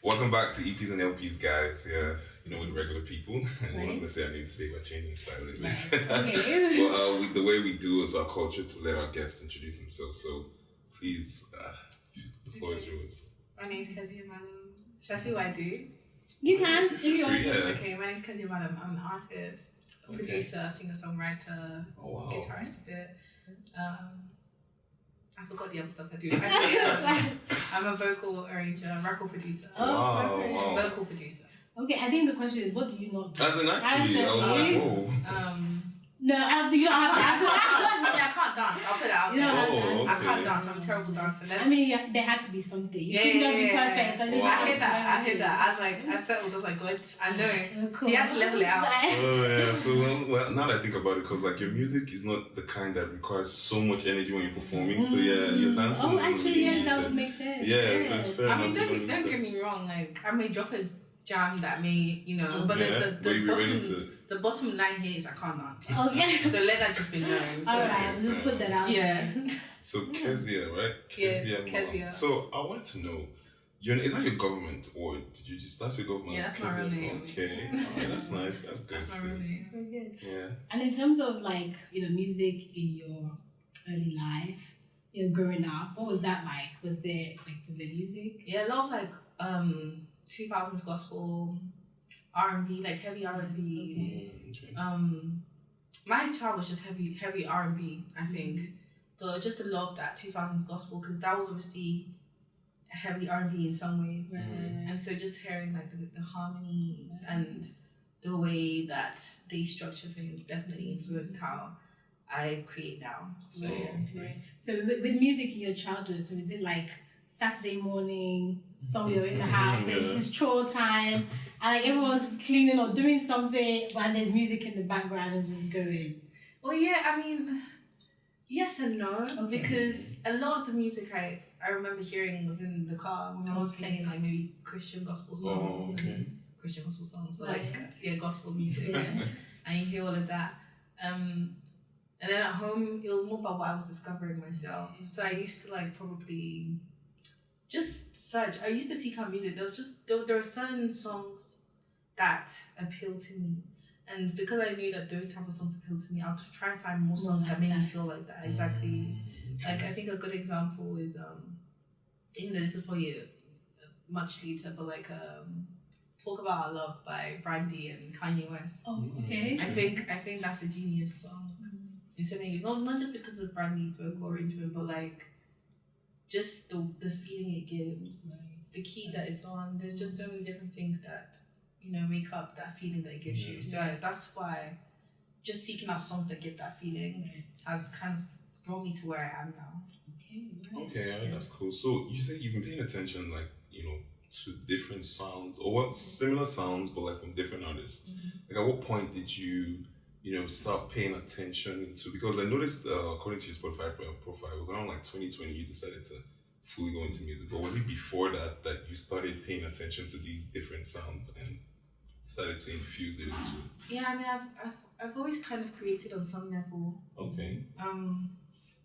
Welcome back to EPs and LPs, guys. Yeah, with regular people. I'm not gonna say our name today, but changing style a little bit. Okay. But the way we do is our culture to let our guests introduce themselves. So please, the floor is yours. My name is Keziah Mallam. Should I say what I do? You can, if you want to. Yeah. Okay, my name is Keziah Mallam. I'm an artist, producer, singer-songwriter, guitarist a bit. I forgot the other stuff I do. I'm a vocal arranger, record producer. Wow. Vocal producer. Okay, I think the question is, what do you not do? As in actually, I was like, whoa. No, you don't have to answer that. I can't dance. I'll put it out there. Oh, I can't dance. I'm a terrible dancer. I mean, there had to be something. You couldn't just be perfect. I hear that. I settled. I was like, good. I know. Cool. You have to level it out. Oh yeah. So now that I think about it, because like your music is not the kind that requires so much energy when you're performing. So yeah, your dancing. Oh, actually, really yes, that would make sense. Yeah, yes. so it's fair. I mean, don't get me wrong. Like, I may drop a jam that may, but the bottom line here is I can't dance. Okay. So let that just be known. So, Alright, just put that out. Yeah. So Keziah, right? Keziah Mallam. So I want to know, is that your government or did you just, that's your government? Yeah, that's my real name. Okay, alright, that's nice. That's good. That's my real name. It's very good. Yeah. And in terms of like, music in your early life, growing up, what was that like? Was there music? Yeah, a lot of like 2000s gospel, R&B, like heavy R&B. Okay. My child was just heavy R&B, I think, but just to love that 2000s gospel because that was obviously heavy R&B in some ways, and so just hearing like the harmonies and the way that they structure things definitely influenced how I create now. So Right. So with music in your childhood, so is it like Saturday morning, you're in the house, there's just chore time, and like everyone's cleaning or doing something, and there's music in the background and just going? Well, yeah, I mean, yes and no, because a lot of the music I remember hearing was in the car when I was playing like maybe Christian gospel songs. Christian gospel songs, so like gospel music, and you hear all of that. And then at home, it was more about what I was discovering myself. So I used to like probably just search. I used to seek out music. There were certain songs that appealed to me. And because I knew that those type of songs appealed to me, I'll try and find more songs that made me feel like that. Exactly. Like I think a good example is even though this is probably much later, but like Talk About Our Love by Brandy and Kanye West. Oh, okay. I think that's a genius song. In so many ways. Not just because of Brandy's vocal arrangement, but like just the feeling it gives, the key that it's on. There's just so many different things that make up that feeling that it gives you. So that's why just seeking out songs that give that feeling has kind of brought me to where I am now. Okay, that's cool. So you say you've been paying attention, like to different sounds or similar sounds, but like from different artists. Like at what point did you start paying attention to, because I noticed according to your Spotify profile, it was around like 2020 you decided to fully go into music, but was it before that you started paying attention to these different sounds and decided to infuse it into? Yeah, I mean I've always kind of created on some level. Okay.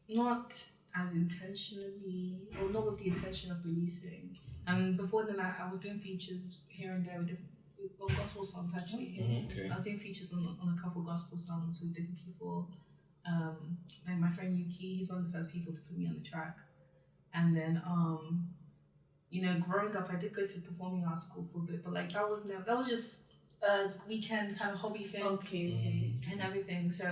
Not as intentionally, or not with the intention of releasing. Before then I was doing features here and there with different gospel songs actually. Okay. I was doing features on a couple gospel songs with different people. Like my friend Yuki, he's one of the first people to put me on the track. And then growing up I did go to performing arts school for a bit, but like that was just a weekend kind of hobby thing. Okay. And everything. So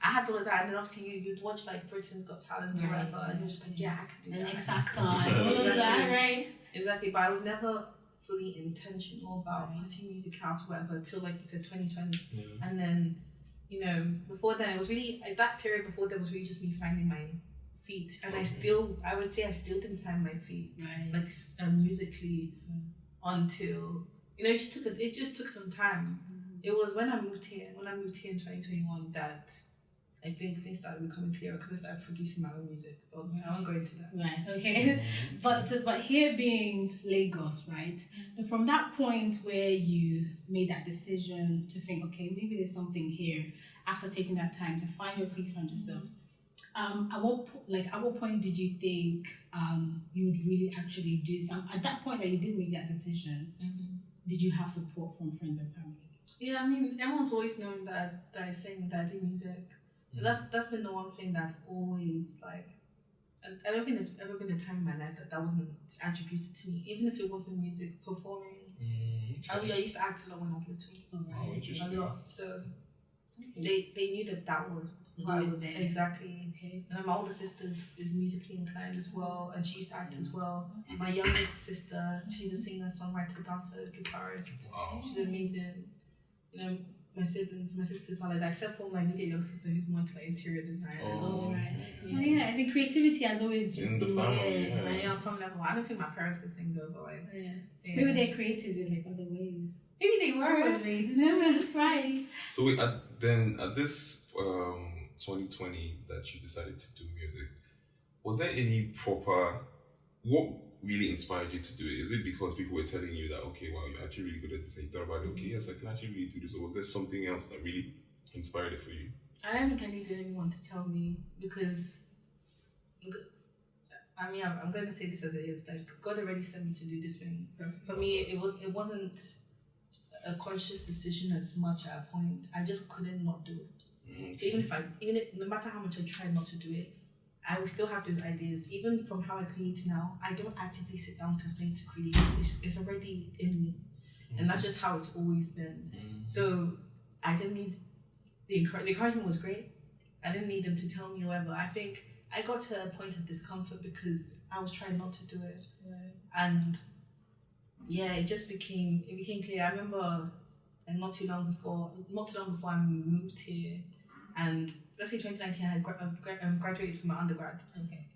I had all of that, and then obviously you'd watch like Britain's Got Talent or whatever, and you're just like, yeah, I can do that. And X Factor and all of that, right? Exactly, but I was never fully intentional about putting music out or whatever until, like you said, 2020. And then, before then, it was really, like that period before then was really just me finding my feet. And I would say I still didn't find my feet, like musically, until, it just took some time. It was when I moved here in 2021 that I think things started becoming clearer because I started producing my own music. But I won't go into that. Right, okay. But here being Lagos, right? So from that point where you made that decision to think, okay, maybe there's something here, after taking that time to find your feet, find yourself, At what point did you think you would really actually do some? At that point that you did make that decision, did you have support from friends and family? Yeah, I mean, everyone's always known that I sing, that I do music. That's been the one thing that I've always like. I don't think there's ever been a time in my life that wasn't attributed to me, even if it wasn't music, performing. I used to act a lot when I was little. Oh, interesting. A lot. So they knew that was always there. Exactly. Okay. And then my older sister is musically inclined as well, and she used to act as well. And my youngest sister, she's a singer, songwriter, dancer, guitarist. Wow. She's amazing. You know, my siblings, my sisters are like that, except for my immediate younger sister who's more into like interior design. Oh, right. So yeah, I think creativity has always just in the been family. there. Yeah, on some level. I don't think my parents could sing though, but like Maybe they're creatives in like other ways. Maybe they were. Probably. Right. So at this 2020 that you decided to do music, was there any proper, what really inspired you to do it? Is it because people were telling you that, okay, wow, you're actually really good at this, and you thought about it, okay, yes, I can actually really do this, or was there something else that really inspired it for you? I don't think I needed anyone to tell me, because I mean, I'm going to say this as it is, like, God already sent me to do this thing. For me, it wasn't a conscious decision as much at a point. I just couldn't not do it. So no matter how much I try not to do it, I will still have those ideas. Even from how I create now, I don't actively sit down to think to create. It's already in me. And that's just how it's always been. So I didn't need the encouragement was great. I didn't need them to tell me whatever. I think I got to a point of discomfort because I was trying not to do it. Right. And yeah, it became clear. I remember not too long before I moved here, and let's say 2019, I had graduated from my undergrad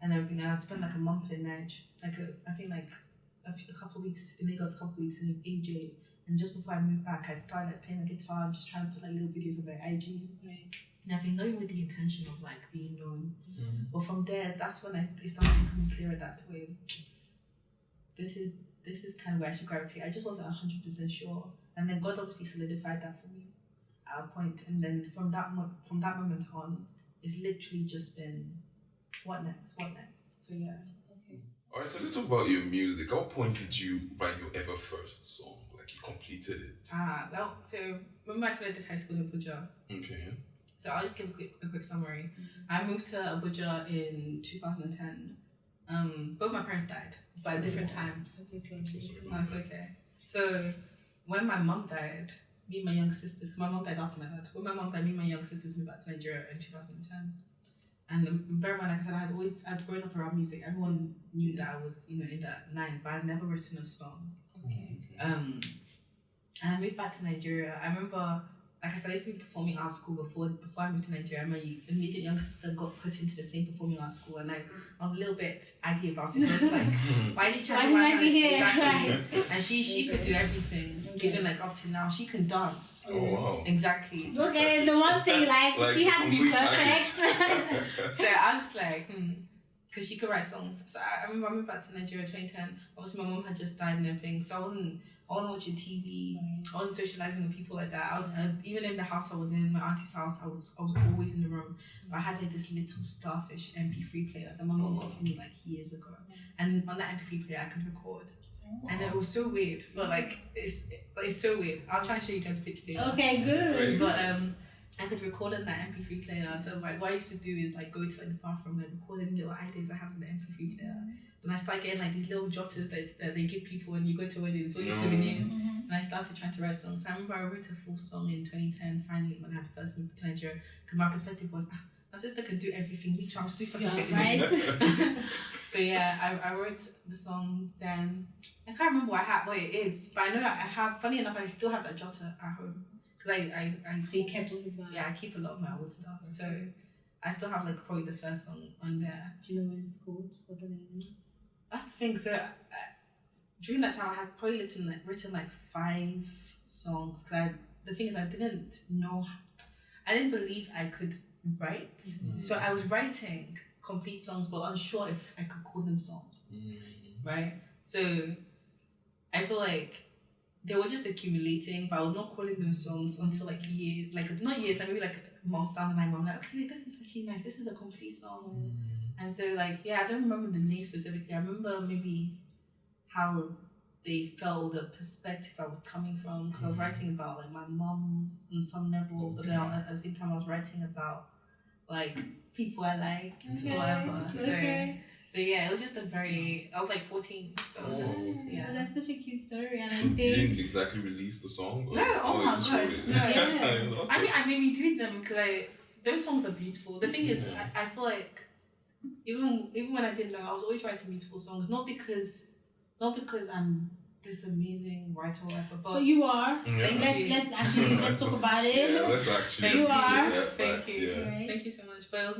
and everything, and I'd spent like a month in Niger, I think a couple of weeks in Lagos, a couple of weeks in AJ, and just before I moved back, I started like playing my guitar and just trying to put like little videos of my IG. Right. And I've been going with the intention of like being known, but from there, that's when it started becoming clearer that way. This is kind of where I should gravitate. I just wasn't 100% sure, and then God obviously solidified that for me at a point, and then from that moment on, it's literally just been what next. So yeah. Okay. All right, so let's talk about your music. At what point did you write your ever first song? Like you completed it? So remember I started high school in Abuja. Okay. So I'll just give a quick summary. I moved to Abuja in 2010. Both my parents died by different times. No, it's okay. So when my mom died, me and my younger sisters, my mom died after my dad. When my mom died, me and my younger sisters moved back to Nigeria in 2010. And bear in mind, like I said, I'd grown up around music. Everyone knew that I was, in that line, but I'd never written a song. Okay. And I moved back to Nigeria. I remember, like I said, I used to be performing arts school before I moved to Nigeria. My immediate younger sister got put into the same performing arts school, and I was a little bit aggy about it. I was like, why did you try to here? Exactly. And she could do everything. Even like up to now, she can dance. Oh wow. Exactly. Okay, the one thing like she had to be perfect. So I was like, because she could write songs. So I remember I moved back to Nigeria 2010. Obviously, my mom had just died and everything, so I wasn't watching TV. I wasn't socializing with people like that. I was even in the house I was in, my auntie's house. I was always in the room. But I had like this little Starfish MP3 player that my mom got for me like years ago. And on that MP3 player, I could record. Wow. And it was so weird, but like it's so weird. I'll try and show you guys a picture later. Okay, good. But I could record on that MP3 player. So like what I used to do is like go to like the bathroom and record any little ideas I have on the MP3 player. Then I started getting like these little jotters that they give people when you go to weddings, all these souvenirs. And I started trying to write songs. So I remember I wrote a full song in 2010. Finally, when I had first moved to Nigeria, because my perspective was, my sister can do everything. Me too. I must do something. Right. So yeah, I wrote the song then. I can't remember what it is, but I know I have. Funny enough, I still have that jotter at home because I So you kept all of that. Yeah, I keep a lot of my old stuff. So I still have like probably the first song on there. Do you know what it's called? What the name is? That's the thing. So during that time, I had probably written like 5 songs. Because the thing is, I didn't believe I could write. So I was writing complete songs, but unsure if I could call them songs. Right? So I feel like they were just accumulating, but I was not calling them songs until like not years, like maybe like mom's down the line, I'm like, okay, this is actually nice. This is a complete song. And so like, yeah, I don't remember the name specifically. I remember maybe how they felt, the perspective I was coming from, because I was writing about like my mom on some level, but then at the same time I was writing about like people I like or whatever. So yeah, it was just I was like 14, so it was just, yeah. That's such a cute story, and I You think didn't exactly release the song? No, oh my gosh, no. Yeah. I mean, I made me do them because those songs are beautiful. The thing is, I feel like even when I didn't know, I was always writing beautiful songs, not because I'm this amazing writer or whatever, but you are. Yeah. Let's talk about it. Yeah, let's actually. You are. Thank you. Yeah. Right. Thank you so much. But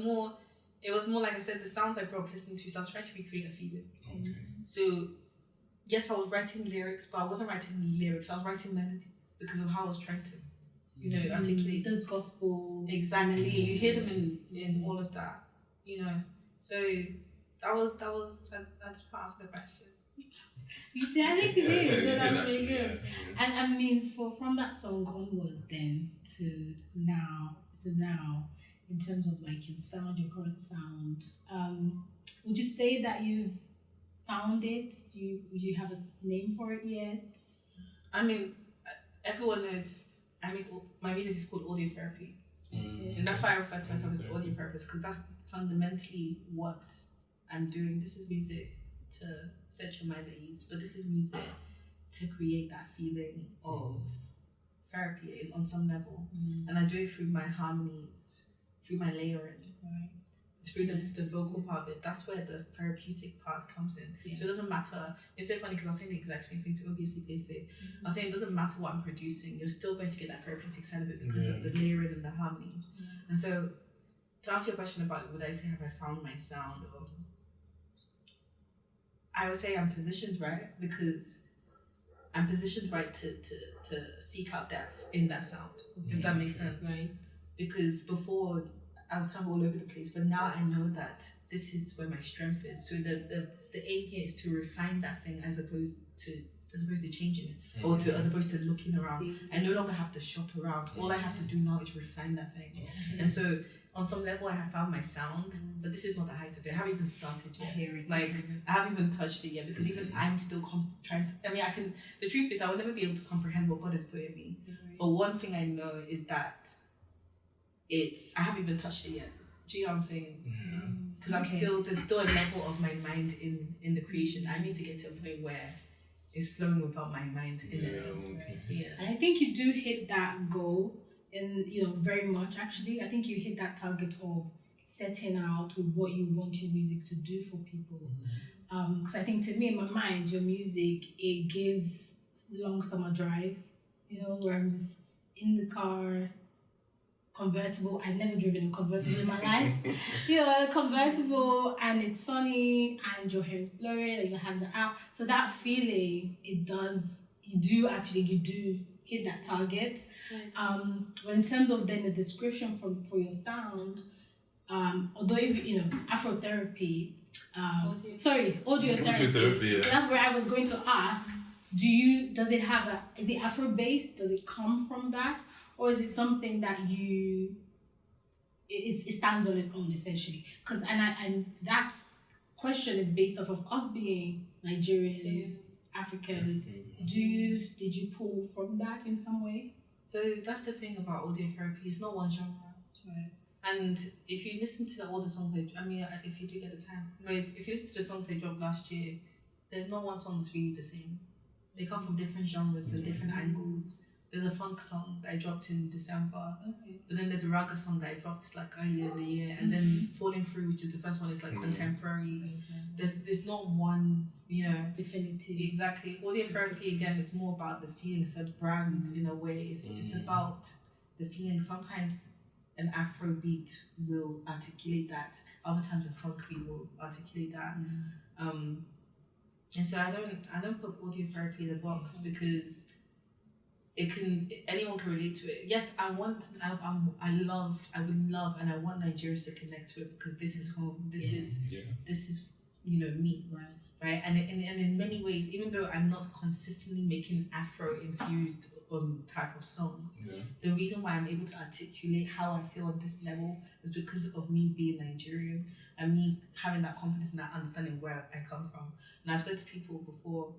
it was more like I said, the sounds I grew up listening to, so I was trying to recreate a feeling. Okay. So, yes, I was writing lyrics, but I wasn't writing lyrics, I was writing melodies because of how I was trying to, articulate. Those gospel. Exactly. You hear them in all of that, So, that was that's to answer the question. You did, I think you did. Yeah, That was really good. Yeah. And I mean, from that song onwards, then to now, in terms of like your sound, your current sound, would you say that you've found it? Would you have a name for it yet? I mean, everyone knows my music is called audio therapy, and that's why I refer to myself as the audio therapist, because that's fundamentally what I'm doing. This is music to set your mind at ease, but this is music to create that feeling of therapy on some level, and I do it through my harmonies, through my layering, through the vocal part of it. That's where the therapeutic part comes in. Yeah. So it doesn't matter. It's so funny because I was saying the exact same thing to OBC today. I was saying it doesn't matter what I'm producing, you're still going to get that therapeutic side of it because of the layering and the harmonies. And so to answer your question about would I say have I found my sound, I would say I'm positioned right, because I'm positioned right to seek out depth in that sound, if that makes sense. Right. Because before I was kind of all over the place, but now I know that this is where my strength is. So the aim here is to refine that thing as opposed to changing it, or as opposed to looking around. I no longer have to shop around. All I have to do now is refine that thing. And so on some level I have found my sound, but this is not the height of it. I haven't even started yet. I hear it. Like I haven't even touched it yet, because even I'm still trying. The truth is I will never be able to comprehend what God has put in me. But one thing I know is that I haven't even touched it yet. Do you know what I'm saying? Because there's still a level of my mind in the creation. I need to get to a point where it's flowing without my mind in it. Yeah. And I think you do hit that goal, and very much actually. I think you hit that target of setting out with what you want your music to do for people. Because I think to me in my mind, your music, it gives long summer drives, where I'm just in the car, convertible. I've never driven a convertible in my life. Convertible, and it's sunny, and your hair is blurry, and your hands are out. So that feeling, you do hit that target. But in terms of then the description for your sound, although Afrotherapy, audio therapy. So that's where I was going to ask. Does it have is it Afro based? Does it come from that? Or is it something that it stands on its own essentially? Because and that question is based off of us being Nigerians, Africans. Did you pull from that in some way? So that's the thing about audio therapy. It's not one genre. Right. And if you listen to all the songs, if you do get the time, if you listen to the songs I dropped last year, there's not one song that's really the same. They come from different genres and different angles. There's a funk song that I dropped in December, but then there's a raga song that I dropped like earlier in the year, and then Falling Through, which is the first one, is like contemporary. There's not one, definitive. Exactly. Audio therapy again is more about the feeling. It's a brand in a way. It's about the feeling. Sometimes an Afro beat will articulate that. Other times a funk beat will articulate that. And so I don't put audio therapy in a box because anyone can relate to it. Yes, I would love, and I want Nigerians to connect to it because this is home. This is me, right? right? And in many ways, even though I'm not consistently making Afro-infused type of songs, the reason why I'm able to articulate how I feel on this level is because of me being Nigerian and me having that confidence and that understanding where I come from. And I've said to people before,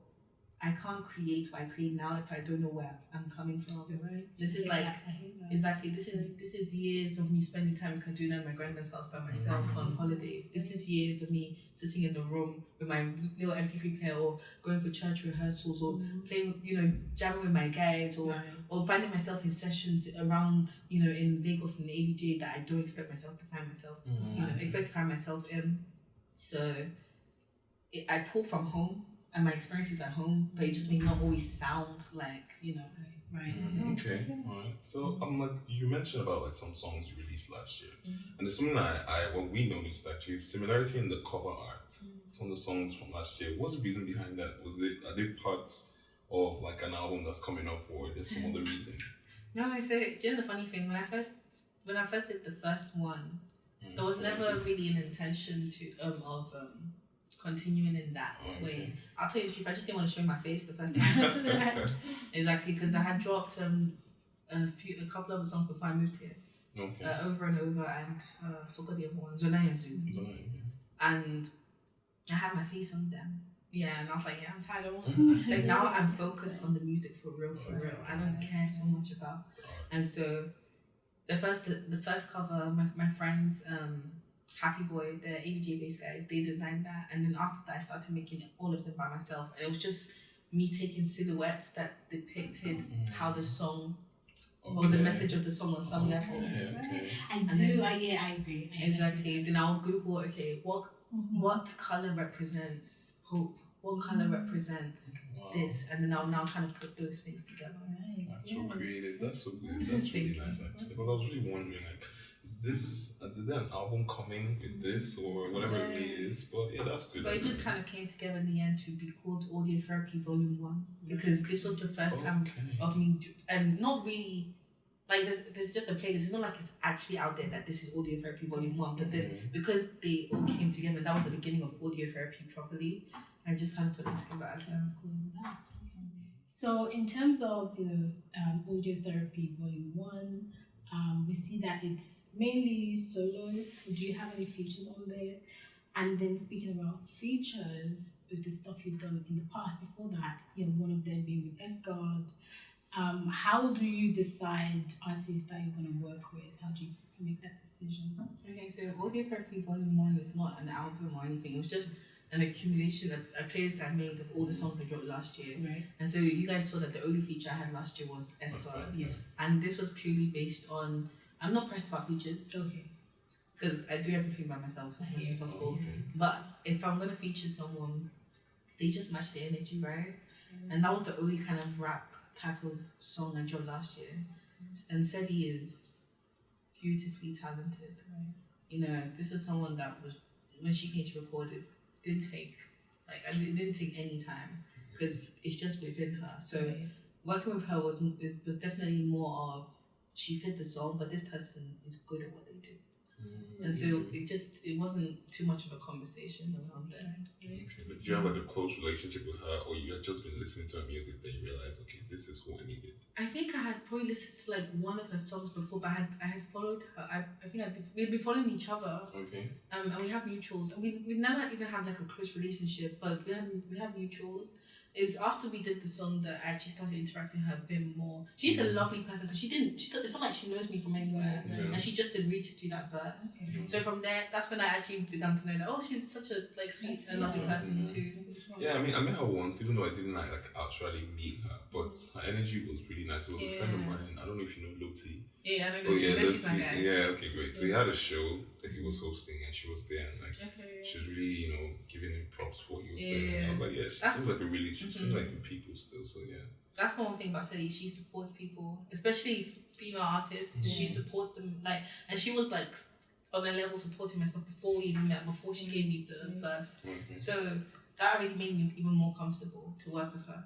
I can't create what I create now if I don't know where I'm coming from. Right. This is like exactly this is years of me spending time in Kaduna at my grandma's house by myself on holidays. This is years of me sitting in the room with my little MP3 player or going for church rehearsals or playing, jamming with my guys or finding myself in sessions around, in Lagos and ABJ that I don't expect myself to find myself, expect to find myself in. So I pull from home. And my experiences at home, but it just may not always sound like, Right. Okay, alright. So you mentioned about like some songs you released last year, and there's something what we noticed actually, similarity in the cover art from the songs from last year. What's the reason behind that? Are they parts of like an album that's coming up, or there's some other reason? No, I say, the funny thing, when I first did the first one, there was never really an intention of continuing in that way. I'll tell you the truth, I just didn't want to show my face the first time. Exactly, because I had dropped a couple of songs before I moved here. Over and over, and forgot the other one, Zonai and Zoo. And I had my face on them. Yeah, and I was like, I'm tired of like now I'm focused on the music for real. I don't care so much about. And so the first cover, my friends, Happy Boy, the ABJ based guys, they designed that, and then after that I started making all of them by myself, and it was just me taking silhouettes that depicted how the song or the message of the song on some level. I agree. Exactly. Then I'll Google, what color represents hope? What color represents this? And then I'll now kind of put those things together. That's so creative. That's so good. That's really nice actually. Because I was really wondering, like, is there an album coming with this or whatever it is? But yeah, that's good. But it just kind of came together in the end to be called Audio Therapy Volume 1 because this was the first time of me, and not really, like there's just a playlist. It's not like it's actually out there that this is Audio Therapy Volume 1, but then because they all came together, that was the beginning of Audio Therapy properly. I just kind of put them together as that. So in terms of Audio Therapy Volume 1, we see that it's mainly solo. Do you have any features on there? And then speaking about features, with the stuff you've done in the past before that, one of them being with Esgard, how do you decide artists that you're going to work with? How do you make that decision? Okay, so Audio Therapy Volume 1 is not an album or anything. It was just an accumulation, a playlist I made of all the songs I dropped last year. Right. And so you guys saw that the only feature I had last year was Esgard. Yes. And this was purely based on, I'm not pressed about features. Okay. Because I do everything by myself as much as possible. But if I'm going to feature someone, they just match the energy, right? And that was the only kind of rap type of song I dropped last year. And Sedi is beautifully talented. Right. This was someone that was, when she came to record it, it didn't take any time because it's just within her. So working with her was definitely more of she fit the song, but this person is good at what they do. And so it wasn't too much of a conversation around that. Okay. But do you have like a close relationship with her, or you had just been listening to her music that you realized, okay, this is who I needed? I think I had probably listened to like one of her songs before, but I had followed her. I think we'd been following each other. Okay. And we have mutuals, and we never even had like a close relationship, but we have mutuals. Is after we did the song that I actually started interacting with her a bit more. She's a lovely person because it's not like she knows me from anywhere, and she just agreed to do that verse. So from there, that's when I actually began to know that she's such a sweet and lovely person too. Yeah, I met her once, even though I didn't actually meet her, but her energy was really nice. It was a friend of mine. I don't know if you know Loti. Yeah, I know Loti. Loti's my guy. Yeah, okay, great. So he had a show that he was hosting, and she was there, and she was really, giving him props for he was there. And I was like, she seems like she seems like good people still. So yeah. That's the one thing about Sally. She supports people, especially female artists. She supports them, and she was on a level supporting my stuff before we even met, before she gave me the verse. So that already made me even more comfortable to work with her.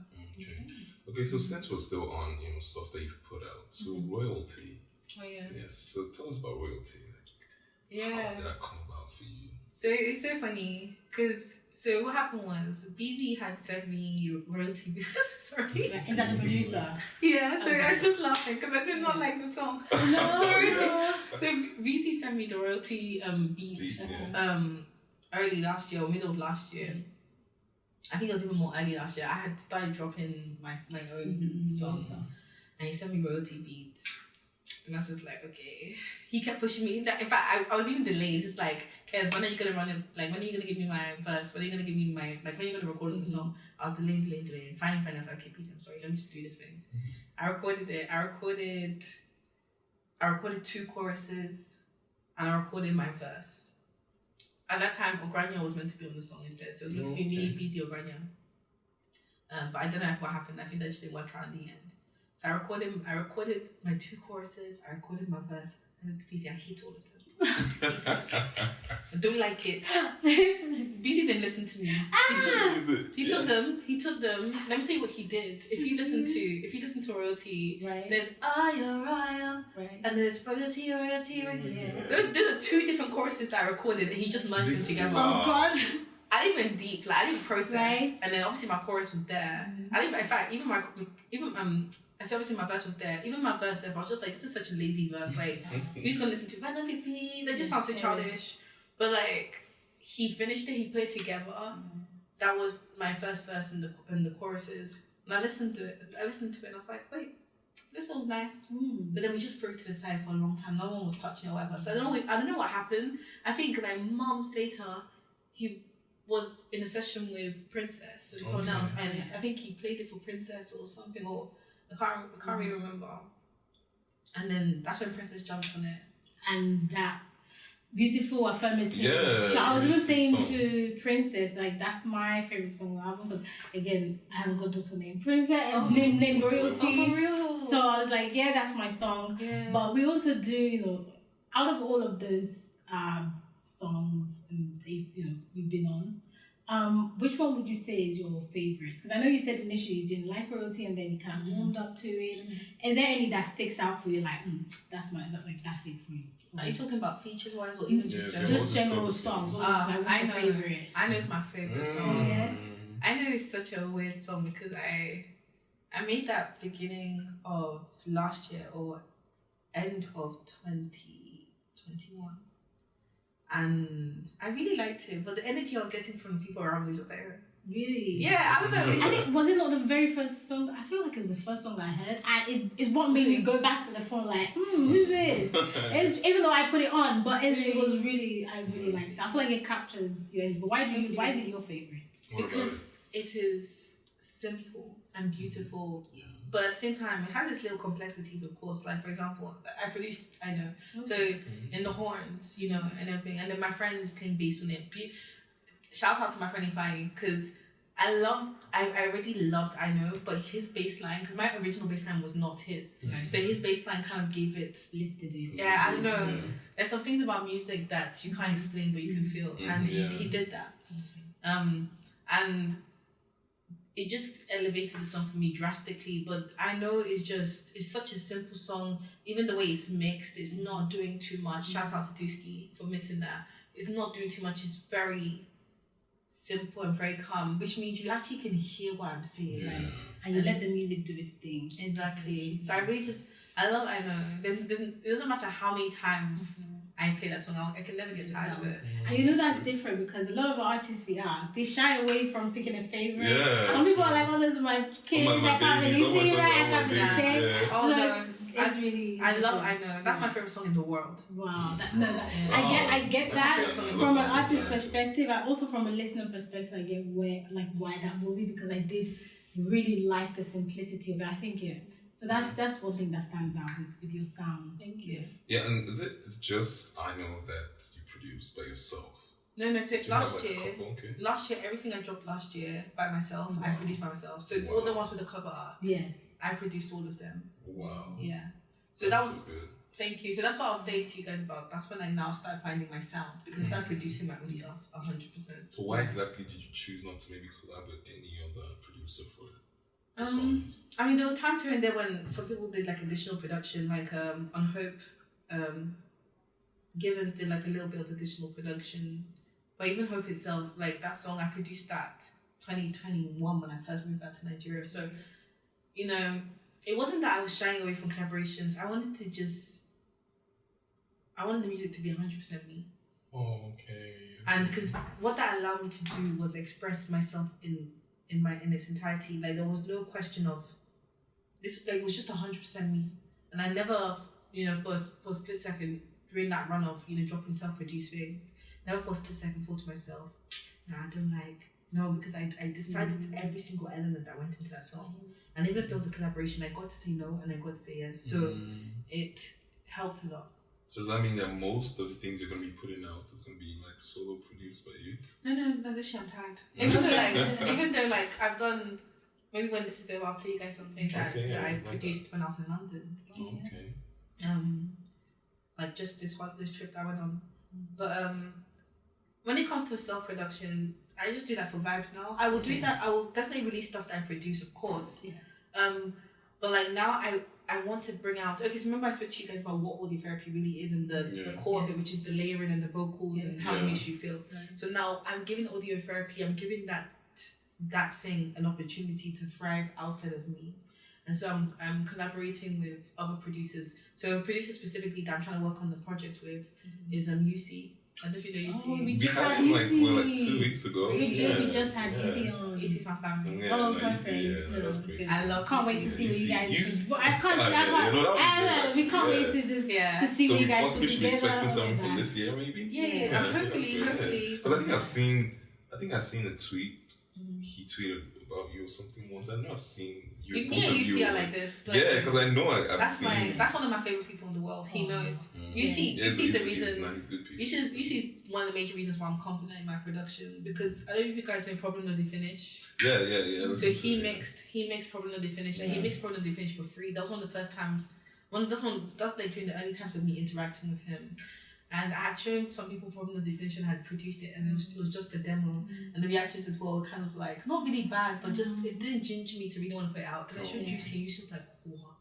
Okay, so since we're still on, stuff that you've put out, so royalty. Oh yeah. Yes. So tell us about royalty. Yeah. How did that come about for you? So it's so funny because what happened was BZ had sent me royalty. Sorry. Is that the producer? Yeah. Sorry, I was just laughing because I did not like the song. No. So BZ sent me the royalty beats early last year or middle of last year. I think it was even more early last year. I had started dropping my own songs, and he sent me royalty beats. And I was just like, okay. He kept pushing me. In fact, I was even delayed. He's like, Kez, when are you gonna run it? Like, when are you gonna give me my verse? When are you gonna give me my when are you gonna record the song? I was delaying. Finally, I was like, okay, Peter, I'm sorry. Let me just do this thing. I recorded it. I recorded 2 choruses, and I recorded my verse. At that time, Ogrania was meant to be on the song instead, so it was meant to be me, BZ, Ogrania. But I don't know what happened. I think that just didn't work out in the end. So I recorded my 2 choruses. I recorded my verse. I said to BZ, I hate all of them. I don't like it. BZ didn't listen to me. He took them. Let me tell you what he did. If you listen to royalty, there's Aya, and there's royalty. Yeah. Those are 2 different choruses that I recorded, and he just merged them together. Oh God. I didn't even deep, like I didn't process, and then obviously my chorus was there. I didn't. In fact, I said obviously my verse was there. Even my verse, I was just like, this is such a lazy verse. Like, who's gonna listen to it? That just sounds so childish. But like, he finished it. He put it together. That was my first verse in the choruses. And I listened to it. And I was like, wait, this song's nice. But then we just threw it to the side for a long time. No one was touching it or whatever. So I don't know what happened. I think like months later, he was in a session with Princess and someone else, and I think he played it for Princess or something, or I can't really remember. And then that's when Princess jumped on it. And that beautiful affirmative. Yeah, so I was even saying to Princess, like, that's my favorite song on the album, because again, I have a goddaughter named Princess, named Royalty. For real. So I was like, yeah, that's my song. Yeah. But we also do, out of all of those songs you've been on, which one would you say is your favorite? Because I know you said initially you didn't like royalty, and then you kind of warmed up to it. Is there any that sticks out for you? Like, that's it for you. Are you talking about features wise, or even just general? Just general songs. What's your favorite? I know it's my favorite song. Yes. I know it's such a weird song because I made that beginning of last year or end of 2021. And I really liked it, but the energy I was getting from the people around me was just like, really? Yeah, I don't know. I think, was it not the very first song? I feel like it was the first song that I heard. It's what made me go back to the phone like, who's this? Even though I put it on, but it was really, I really liked it. I feel like it captures you. But why is it your favorite? Because it is simple and beautiful. Yeah. But at the same time, it has its little complexities, of course. Like, for example, so in the horns, and everything. And then my friend is playing bass on it. Shout out to my friend Ifeanyi, because I already loved I Know, but his bass line, because my original bass line was not his. So his bass line kind of lifted it. Yeah, I don't know. Yeah. There's some things about music that you can't explain, but you can feel. And he did that. And it just elevated the song for me drastically. But I Know it's such a simple song. Even the way it's mixed, it's not doing too much. Shout out to Dusky for mixing that. It's not doing too much. It's very simple and very calm, which means you actually can hear what I'm saying. Yeah. Right? And you let the music do its thing. Exactly. So I love I Know. It doesn't matter how many times I play that song, I can never get tired of it. And that's different, because a lot of artists we ask, they shy away from picking a favorite. Yeah. Some people are like, those are my kids, I can't really sing right, I can't really sing. Oh no. It's really I Know. That's my favorite song in the world. Wow. I get that from an artist perspective, and also from a listener perspective. I get why that movie, because I did really like the simplicity of it. I think so that's one thing that stands out with your sound. Thank you. Yeah, and is it just I Know that you produced by yourself? No. So last year, everything I dropped last year by myself, I produced by myself. So all the ones with the cover art, I produced all of them. Wow. Yeah. So that was good. Thank you. So that's what I'll say to you guys about. That's when I now start finding my sound, because I started producing my own stuff 100%. So why exactly did you choose not to maybe collab with any other producer for the songs? I mean, there were times here and there when some people did like additional production, like on Hope. Givens did like a little bit of additional production. But even Hope itself, like that song, I produced that 2021 when I first moved out to Nigeria. So, you know, it wasn't that I was shying away from collaborations. I wanted the music to be 100% me. Oh, okay. And because what that allowed me to do was express myself in its entirety. Like there was no question of this. Like, it was just 100% me. And I never, you know, for a split second during that run of, you know, dropping self-produced things, never for a split second thought to myself, nah, I don't like. No, because I decided every single element that went into that song. And even if there was a collaboration, I got to say no and I got to say yes. So it helped a lot. So does that mean that most of the things you're going to be putting out is going to be like solo produced by you? No, this year I'm tired. Even though I've done, maybe when this is over, I'll play you guys something that I produced when I was in London. Okay. Like just this trip that I went on. But when it comes to self-production, I just do that for vibes now. I will do that. I will definitely release stuff that I produce, of course. Yeah. But like now I want to bring out, okay, so remember I spoke to you guys about what audio therapy really is and the core of it, which is the layering and the vocals and how it makes you feel. So now I'm giving audio therapy, I'm giving that thing an opportunity to thrive outside of me. And so I'm collaborating with other producers. So a producer specifically that I'm trying to work on the project with is UC. I don't know if you know UC. Oh, we just had him like 2 weeks ago. We just had UC on. UC's my family. Perfect. That's crazy. I can't wait to see what you guys do. I can't. We can't wait to just to see what you guys put together. So we possibly should be expecting something from this year, maybe. Yeah. Hopefully. Because I think I've seen a tweet. He tweeted about you or something once. I know I've seen you. Me and UC are like this. Because I know I've seen. That's one of my favorite people in the world. He knows. UC is the reason. UC is one of the major reasons why I'm confident in my production, because I don't know if you guys know Problem No They Finish. Yeah. So he mixed Problem No They Finish, and he mixed Problem No They Finish for free. That was one of the first times. That's like during the early times of me interacting with him. And I had shown some people Problem No They Finish and had produced it, and it was just a demo. And the reactions as well were kind of like, not really bad, but just, it didn't ginger me to really want to put it out. And I showed UC was like, what?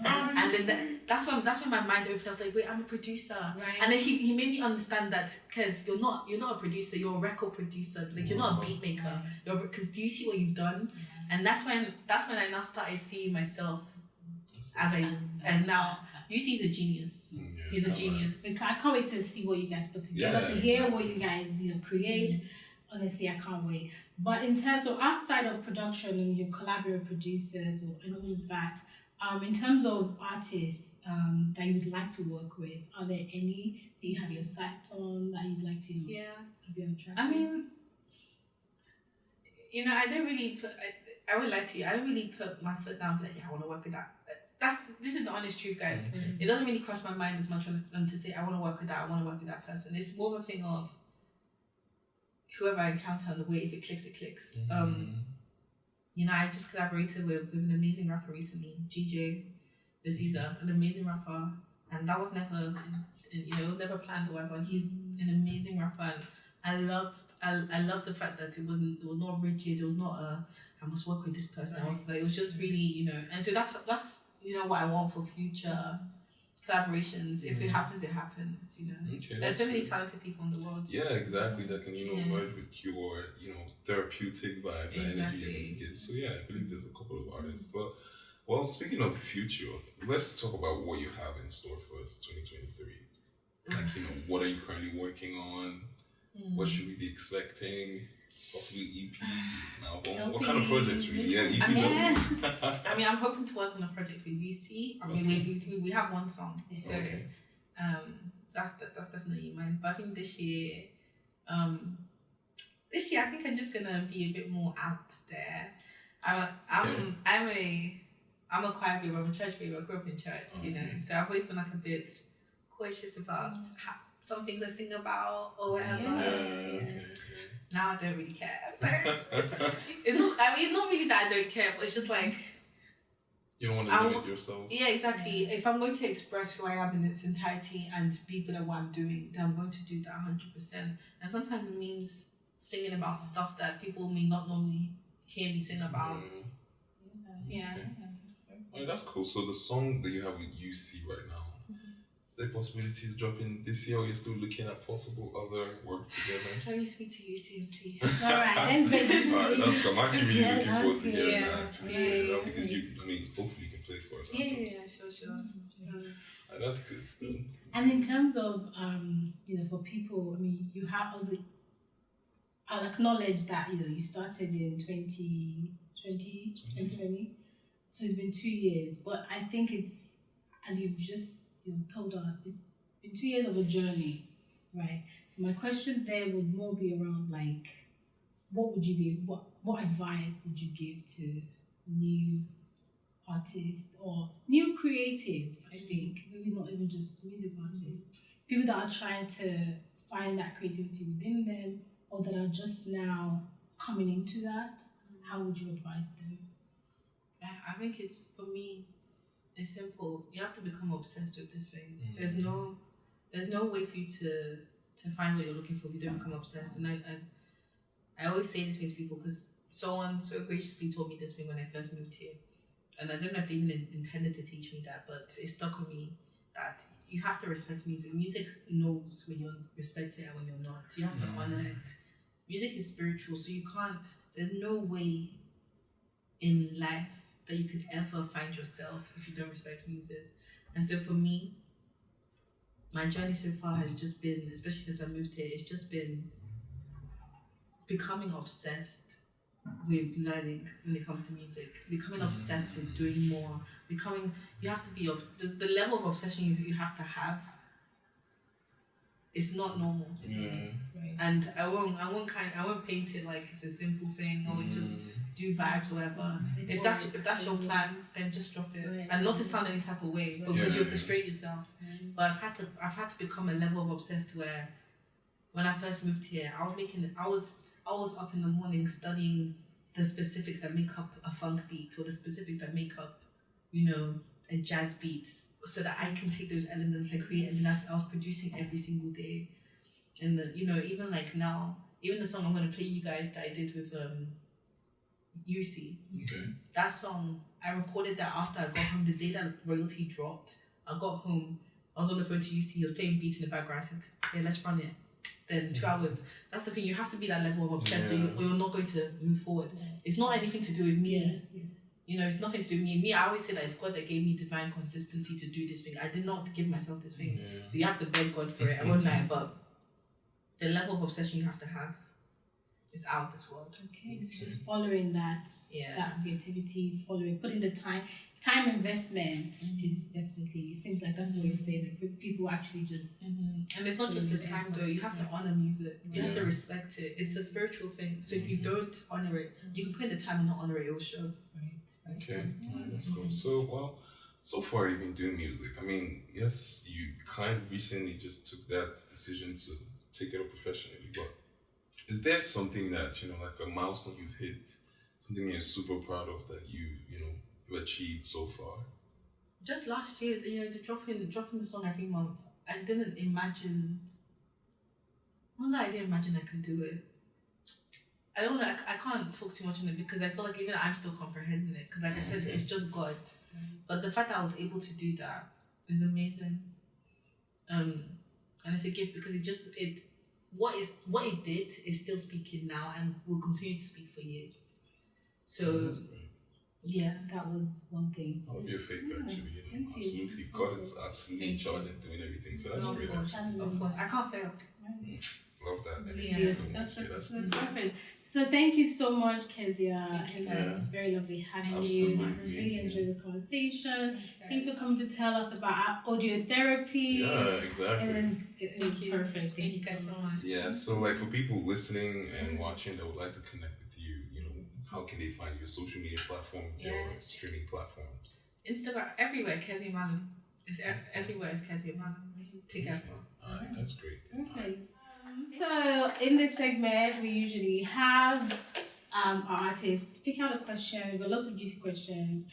And then that's when my mind opened. I was like, wait, I'm a producer. Right. And then he made me understand that, Kez, you're not a producer, you're a record producer. Like, you're not a beat maker. Because do you see what you've done? And that's when I now started seeing myself and now UC's a genius. He's a genius. I can't wait to see what you guys put together, to hear what you guys create. Honestly, I can't wait. But in terms of outside of production and your collaborator producers and all of that, in terms of artists that you would like to work with, are there any that you have your sights on that you'd like to be on track? I mean, I don't really I would like to. I don't really put my foot down, but I want to work with that. This is the honest truth, guys. It doesn't really cross my mind as much to say I want to work with that. I want to work with that person. It's more of a thing of whoever I encounter and the way if it clicks, it clicks. I just collaborated with an amazing rapper recently, GJ, the Caesar, an amazing rapper, and that was never planned or whatever. He's an amazing rapper, and I love the fact that it was not rigid. It was not I must work with this person. I was like, it was just really, and so that's what I want for future collaborations. If it happens, it happens. Okay, there's so many talented people in the world. Yeah, exactly. That can merge with your therapeutic vibe, the energy you're gonna give. So yeah, I believe there's a couple of artists. But well, speaking of future, let's talk about what you have in store for us 2023. Like what are you currently working on? What should we be expecting? Possibly EP, an album. What kind of projects really? Yeah, EP. I'm hoping to work on a project with UC. We have one song, so that's definitely mine. But I think this year I think I'm just gonna be a bit more out there. I'm a choir baby. I'm a church baby. I grew up in church, so I've always been like a bit cautious about some things I sing about or whatever. Now I don't really care. So it's not really that I don't care, but it's just like you don't want to limit yourself. Yeah, exactly. If I'm going to express who I am in its entirety and be good at what I'm doing, then I'm going to do that 100%. And sometimes it means singing about stuff that people may not normally hear me sing about. Yeah. Okay. That's cool. So the song that you have with UC right now, is there possibilities dropping this year, or you're still looking at possible other work together? Let me speak to you, CNC. Alright, let's Alright, that's good. I'm actually really looking forward to hearing yeah, that. Actually, yeah, so, yeah, because hopefully you can play for us. Sure. That's good still. And in terms of for people, I'll acknowledge that you started in 2020, so it's been 2 years. But I think it's, as you've just told us, it's been 2 years of a journey, right? So my question there would more be around what advice would you give to new artists or new creatives? I think maybe not even just music artists, people that are trying to find that creativity within them, or that are just now coming into that. How would you advise them? I think for me, it's simple. You have to become obsessed with this thing. There's no way for you to find what you're looking for if you don't become obsessed. And I always say this thing to people because someone so graciously told me this thing when I first moved here. And I don't know if they even intended to teach me that, but it stuck with me that you have to respect music. Music knows when you're respecting it and when you're not. You have to honor it. Music is spiritual, so you can't, there's no way in life that you could ever find yourself if you don't respect music. And so for me, my journey so far has just been, especially since I moved here, it's just been becoming obsessed with learning when it comes to music, becoming obsessed with doing more, you have to be, the level of obsession you have to have, it's not normal. Right. And I won't paint it like it's a simple thing or just do vibes or whatever. If that's your plan, then just drop it. Right. And not to sound any type of way, because you'll frustrate yourself. But I've had to become a level of obsessed where when I first moved here, I was up in the morning studying the specifics that make up a funk beat or the specifics that make up, a jazz beat, so that I can take those elements and create. And then I was producing every single day. And even like now, even the song I'm going to play you guys that I did with UC. Okay. That song, I recorded that after I got home. The day that royalty dropped, I got home, I was on the phone to UC, he was playing beats in the background. I said, "Yeah, let's run it." Then 2 hours. That's the thing, you have to be that level of obsessed or you're not going to move forward. It's not anything to do with me. It's nothing to do with me. I always say that it's God that gave me divine consistency to do this thing. I did not give myself this thing. So you have to beg God for it. I won't lie, but the level of obsession you have to have is out of this world. Okay, so just following that creativity, putting the time investment is definitely, it seems like that's what you're saying, that people actually just and it's not just the time though, you have to honor music, you have to respect it. It's a spiritual thing, so if you don't honor it, you can put in the time and not honor it, it'll show. Okay, that's cool. So far you've been doing music. I mean, yes, you kind of recently just took that decision to take it up professionally, but is there something that, like a milestone you've hit, something you're super proud of that you achieved so far? Just last year, dropping the song every month, I didn't imagine, not that I didn't imagine I could do it. I can't talk too much on it because I feel like even I'm still comprehending it, because like I said, it's just God. But the fact that I was able to do that is amazing. And it's a gift because what it did is still speaking now and will continue to speak for years. So that was one thing. I love your faith actually. Absolutely. God is absolutely in charge and doing everything. So that's great. Of course, I can't fail. Love that. Yes, that's perfect. So thank you so much, Keziah. It was very lovely having you. I really enjoyed the conversation. Thanks for coming to tell us about audio therapy. Yeah, exactly. It was perfect. Thank you guys so much. Yeah, so like for people listening and watching that would like to connect with you, how can they find your social media platforms, your streaming platforms? Instagram, everywhere, Keziah Mallam. It's everywhere is Keziah Mallam. Together. Alright, that's great. Perfect. So in this segment, we usually have our artists pick out a question. We've got lots of juicy questions.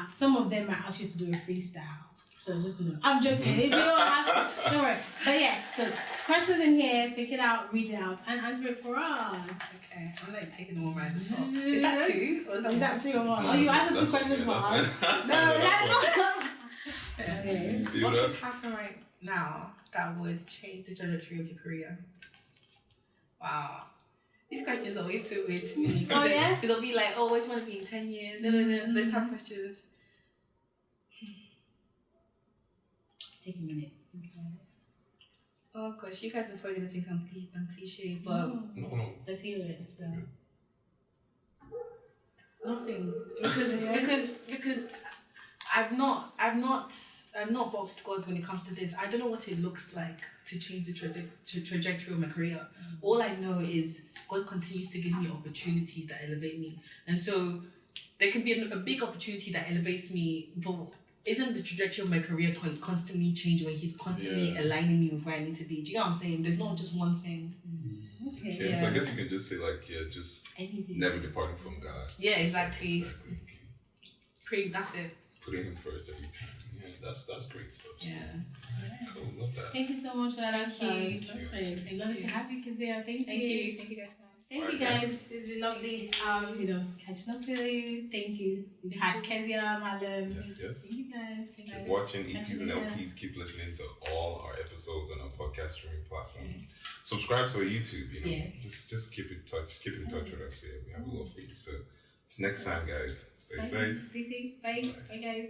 Some of them might ask you to do a freestyle. So just know. I'm joking. If you don't have to, don't worry. But yeah, so questions in here, pick it out, read it out, and answer it for us. Okay, I'm like taking them all right at the top. Is that two? Or is that two or one? Oh, you answered two questions for us. No, that's Okay. You What know? could happen right now that would change the trajectory of your career? Wow. These questions are always so weird to me. Oh, yeah? They'll be like, oh, where do you want to be in 10 years? Those type of questions. Take a minute. Oh gosh, you guys are probably gonna think I'm cliche, but No. Let's hear it. So. nothing because I've not boxed God when it comes to this. I don't know what it looks like to change the trajectory of my career. All I know is God continues to give me opportunities that elevate me, and so there can be a big opportunity that elevates me, but isn't the trajectory of my career constantly changing when He's constantly aligning me with where I need to be? Do you know what I'm saying? There's not just one thing. Okay, so I guess you can just say just anything. Never departing from God. Yeah, exactly. That's it. Putting Him first every time. Yeah, that's great stuff. Yeah. Cool, love that. Thank you so much for that answer. Thank you. It's lovely to have you, Keziah. Thank you. Thank you guys. Thank you guys. It's been lovely, catching up with you. Thank you. We had Keziah Mallam. Yes. Thank you guys. Keep watching EPs and LPs. Keep listening to all our episodes on our podcast streaming platforms. Subscribe to our YouTube. Just keep in touch. Keep in touch with us here. We have a lot for you. So, till next time, guys. Stay safe. Stay safe. Bye. Bye, guys.